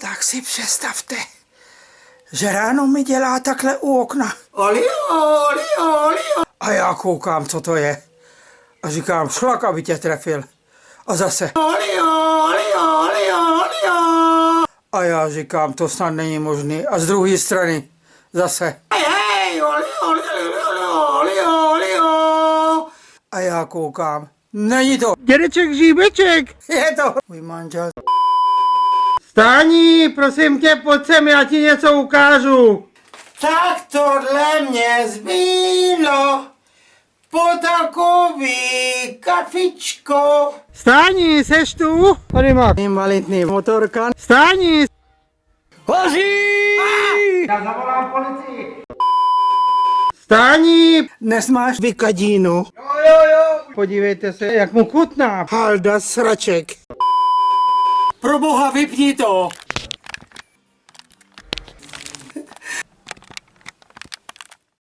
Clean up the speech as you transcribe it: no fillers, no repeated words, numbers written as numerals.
Tak si představte, že ráno mi dělá takhle u okna. A já koukám, co to je. A říkám, šlak, aby tě trefil. A zase. A já říkám, to snad není možný. A z druhé strany zase. A já koukám, není to. Dědeček Žíbeček! Je to můj manžel. Stání, prosím tě, pojď sem, já ti něco ukážu. Tak tohle mě zbylo po takový kafičko. Stání, seš tu? Tady má. Invalidní motorka. Stání! Hoří! Já zavolám policii. Stání! Dnes máš vykadínu. Jo. Podívejte se, jak mu chutná. Halda sraček. Pro boha, vypni to.